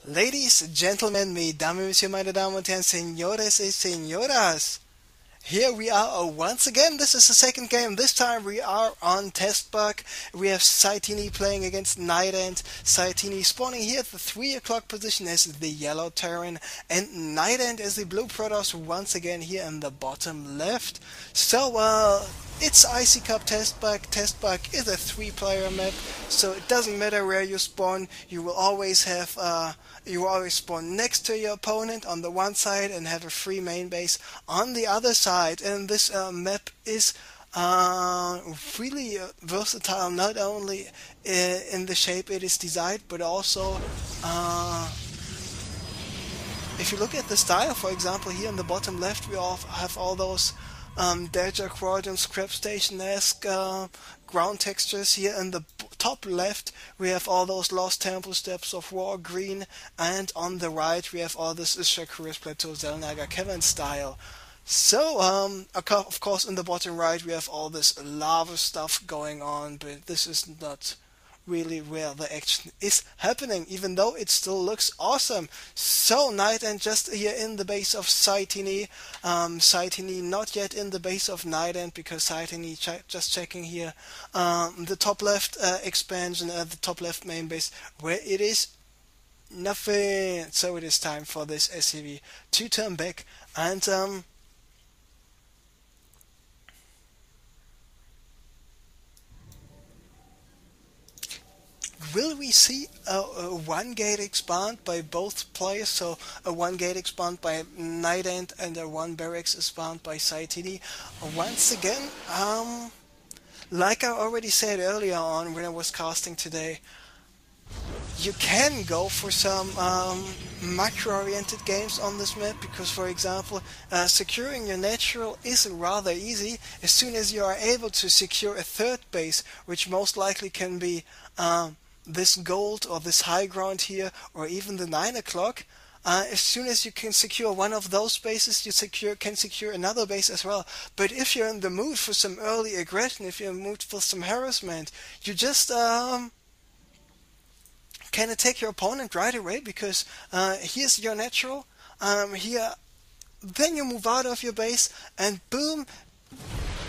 Ladies, gentlemen, mesdames et messieurs, meine Damen und Herren, señores y señoras. Here we are once again. This is the second game. This time we are on test bug. We have Satiini playing against Nightend. Satiini spawning here at the 3 o'clock position as the yellow Terran, and Nightend as the blue Protoss once again here in the bottom left. So, it's Icy Cup test bug. Test bug is a 3-player map, so it doesn't matter where you spawn. You will always have you will always spawn next to your opponent on the one side and have a free main base on the other side. And this map is really versatile, not only in the shape it is designed, but also if you look at the style. For example, here in the bottom left we all have all those Delta Quadrant Scrap Station-esque ground textures. Here in the top left we have all those Lost Temple Steps of War green, and on the right we have all this Shakuris Plateau Zelnaga Cavern style. So, of course, in the bottom right we have all this lava stuff going on, but this is not really where the action is happening, even though it still looks awesome. So, Nightend just here in the base of Satiini. Satiini not yet in the base of Nightend, because Satiini just checking here the top left expansion at the top left main base, where it is nothing. So it is time for this SCV to turn back, and will we see a one gate expand by both players? So a one gate expand by Nightend and a one barracks expand by Satiini. Once again, like I already said earlier on when I was casting today, you can go for some macro-oriented games on this map, because, for example, securing your natural is rather easy. As soon as you are able to secure a third base, which most likely can be this gold or this high ground here, or even the 9 o'clock, as soon as you can secure one of those bases, you can secure another base as well. But if you're in the mood for some early aggression, if you're in the mood for some harassment, you just can attack your opponent right away, because here's your natural, here, then you move out of your base, and boom,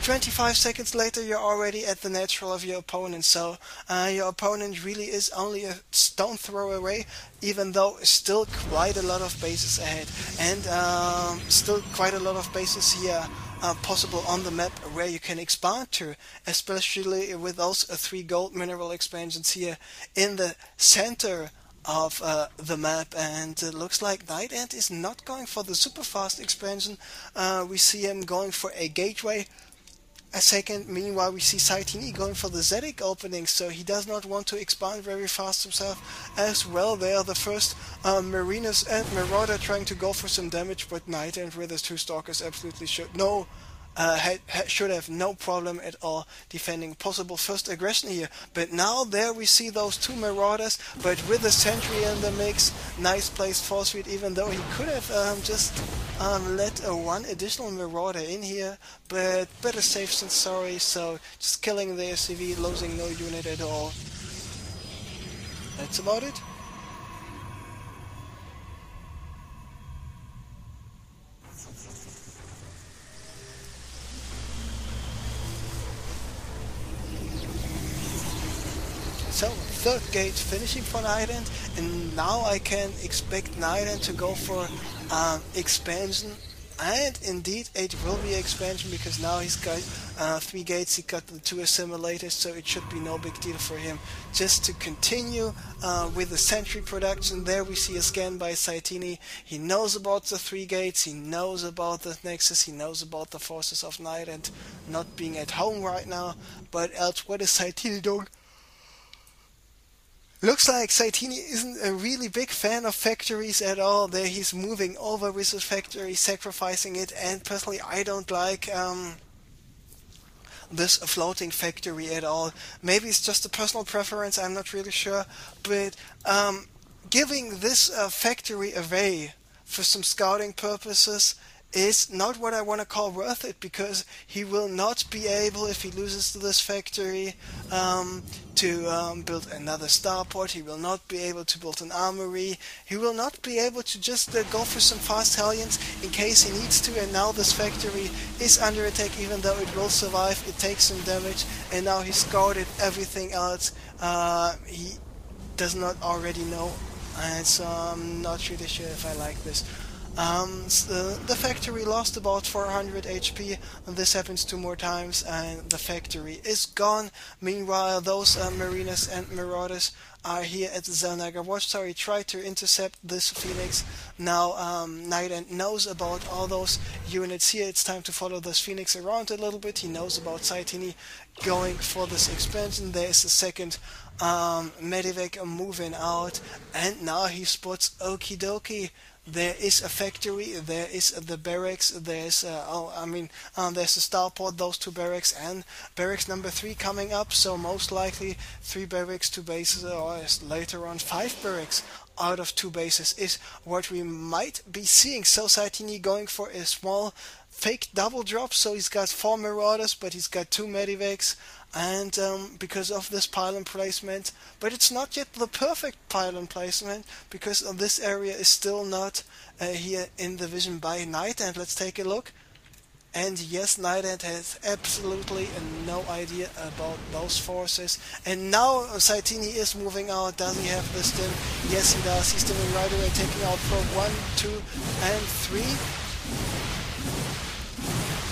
25 seconds later you're already at the natural of your opponent. So your opponent really is only a stone throw away, even though still quite a lot of bases ahead, and still quite a lot of bases here possible on the map where you can expand to, especially with those 3 gold mineral expansions here in the center of the map. And it looks like Nightend is not going for the super fast expansion. We see him going for a gateway a second. Meanwhile, we see Satiini going for the Zedic opening, so he does not want to expand very fast himself as well. They are the first Mariners and Marauder trying to go for some damage, but Nightend with his 2 Stalkers absolutely should have no problem at all defending possible first aggression here. But now there we see those 2 Marauders, but with a sentry in the mix. Nice placed force feed, even though he could have just let one additional Marauder in here, but better safe than sorry. So just killing the SCV, losing no unit at all. That's about it. So, third gate finishing for Nightend, and now I can expect Nightend to go for expansion, and indeed it will be expansion, because now he's got 3 gates, he got the 2 assimilators, so it should be no big deal for him just to continue with the sentry production. There we see a scan by Satiini. He knows about the 3 gates, he knows about the Nexus, he knows about the forces of Nightend not being at home right now, but else what is Satiini doing? Looks like Satiini isn't a really big fan of factories at all. There he's moving over with his factory, sacrificing it, and personally I don't like this floating factory at all. Maybe it's just a personal preference, I'm not really sure, but giving this factory away for some scouting purposes is not what I want to call worth it, because he will not be able, if he loses to this factory, to build another starport. He will not be able to build an armory. He will not be able to just go for some fast Hellions in case he needs to. And now this factory is under attack, even though it will survive. It takes some damage, and now he's scouted everything else. He does not already know, and so I'm not really sure if I like this. The factory lost about 400 HP, and this happens 2 more times, and the factory is gone. Meanwhile, those Marinas and Marauders are here at the Zellnaga Watchtower. He tried to intercept this Phoenix. Now Nightend knows about all those units here. It's time to follow this Phoenix around a little bit. He knows about Satiini going for this expansion. There is a second Medivac moving out, and now he spots okie dokie. There is a factory, there is the barracks, there's there's a starport, those 2 barracks, and barracks number 3 coming up, so most likely 3 barracks, 2 bases, or later on 5 barracks out of 2 bases is what we might be seeing. So Satiini going for a small fake double drop, so he's got 4 Marauders, but he's got 2 Medivacs, and because of this pylon placement, but it's not yet the perfect pylon placement, because this area is still not here in the vision by Nightend. Let's take a look. And yes, Nightend has absolutely no idea about those forces. And now Satiini is moving out. Does he have this stim? Yes, he does. He's stimming right away, taking out for 1, 2, and 3.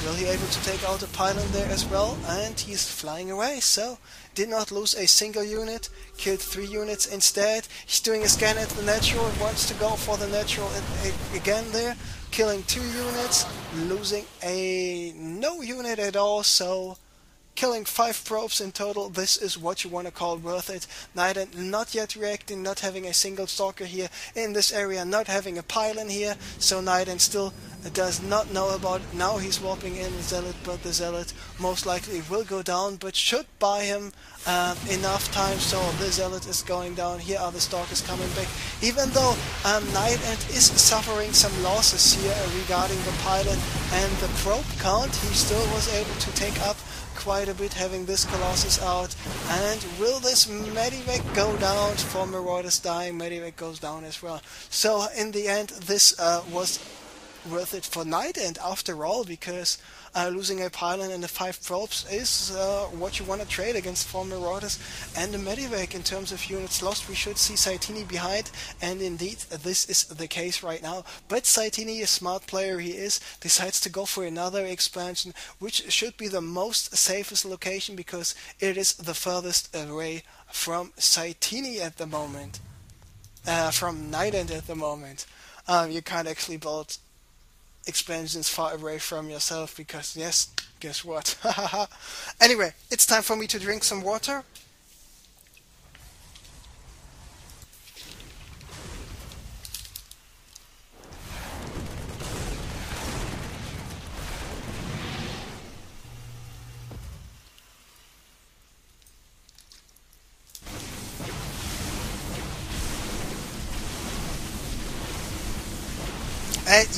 Will he able to take out a pylon there as well? And he's flying away, so did not lose a single unit, killed 3 units instead. He's doing a scan at the natural, wants to go for the natural again there, killing 2 units, losing no unit at all, so killing 5 probes in total. This is what you want to call worth it. Nightend not yet reacting, not having a single stalker here in this area, not having a pylon here, so Nightend still does not know about it. Now he's swapping in the Zealot, but the Zealot most likely will go down, but should buy him enough time. So the Zealot is going down. Here are the Stalkers coming back, even though Nightend is suffering some losses here regarding the pylon and the probe count. He still was able to take up quite a bit, having this Colossus out. And will this Medivac go down? For Marauders dying, Medivac goes down as well. So in the end, this was worth it for Nightend after all, because losing a pylon and the 5 probes is what you want to trade against 4 Marauders and the Medivac. In terms of units lost, we should see Satiini behind, and indeed this is the case right now. But Satiini, a smart player he is, decides to go for another expansion, which should be the most safest location, because it is the furthest away from Satiini at the moment, from Nightend at the moment. You can't actually build expansions far away from yourself, because yes, guess what? Anyway, it's time for me to drink some water.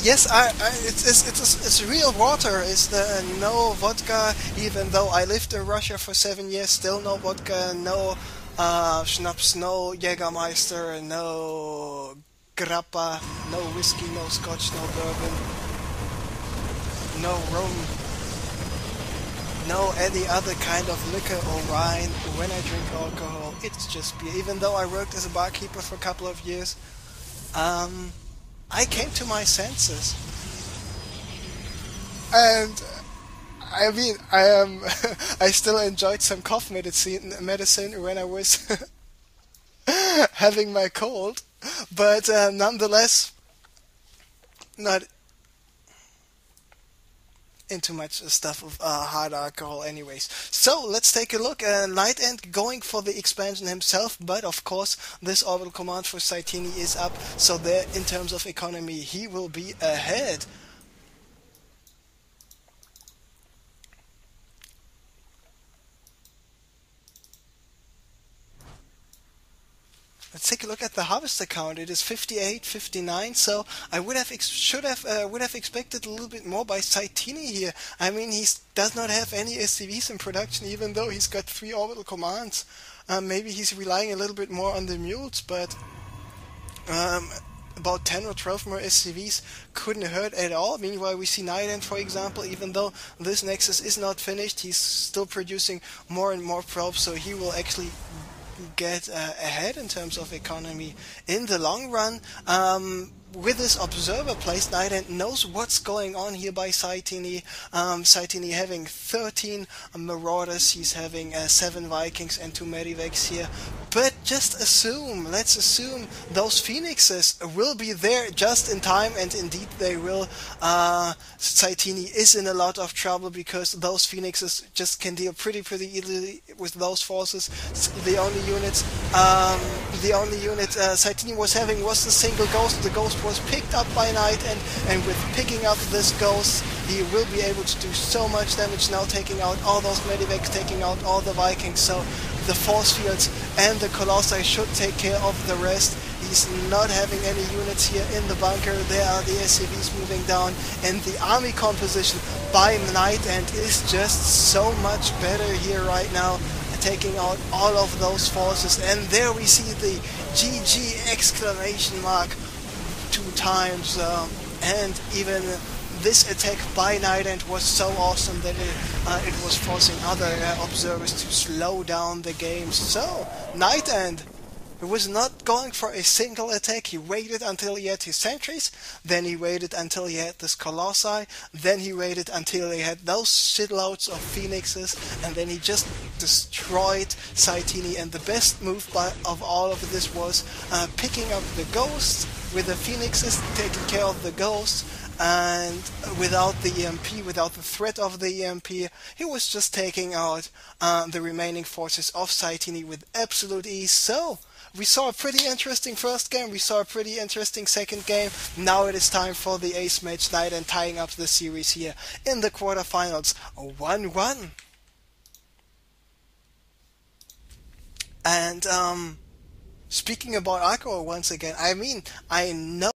Yes, it's real water. It's no vodka. Even though I lived in Russia for 7 years, still no vodka, no schnapps, no Jägermeister, no grappa, no whiskey, no scotch, no bourbon, no rum, no any other kind of liquor or wine. When I drink alcohol, it's just beer. Even though I worked as a barkeeper for a couple of years, I came to my senses, and I mean, I still enjoyed some cough medicine when I was having my cold, but nonetheless, not into much stuff of hard alcohol anyways. So let's take a look. Nightend going for the expansion himself, but of course this orbital command for Satiini is up, so there in terms of economy he will be ahead. let's take a look at the harvester count. It is 58, 59. So I would have expected a little bit more by Satiini here. I mean, he does not have any SCVs in production, even though he's got 3 orbital commands. Maybe he's relying a little bit more on the mules, but about 10 or 12 more SCVs couldn't hurt at all. Meanwhile, we see Nightend, for example, even though this Nexus is not finished, he's still producing more and more probes, so he will actually get ahead in terms of economy in the long run. With this observer place, Nightend knows what's going on here by Satiini. Satiini having 13 Marauders, he's having 7 Vikings and 2 Medivacs here. But let's assume those Phoenixes will be there just in time, and indeed they will. Satiini is in a lot of trouble because those Phoenixes just can deal pretty easily with those forces. The only unit Satiini was having was the single Ghost. The Ghost was picked up by Nightend, and with picking up this Ghost, he will be able to do so much damage now, taking out all those Medivacs, taking out all the Vikings. So the force fields and the Colossi should take care of the rest. He's not having any units here in the bunker. There are the SCVs moving down, and the army composition by Nightend is just so much better here right now, taking out all of those forces. And there we see the GG exclamation mark 2 times, and even this attack by Nightend was so awesome that it was forcing other observers to slow down the game. So Nightend, he was not going for a single attack. He waited until he had his sentries, then he waited until he had this Colossi, then he waited until he had those shitloads of Phoenixes, and then he just destroyed Satiini. And the best move of all of this was picking up the Ghosts with the Phoenixes, taking care of the Ghosts, and without the EMP, without the threat of the EMP, he was just taking out the remaining forces of Satiini with absolute ease. So we saw a pretty interesting first game, we saw a pretty interesting second game. Now it is time for the ace match, Nightend tying up the series here in the quarterfinals, 1-1. And speaking about Arco once again, I mean, I know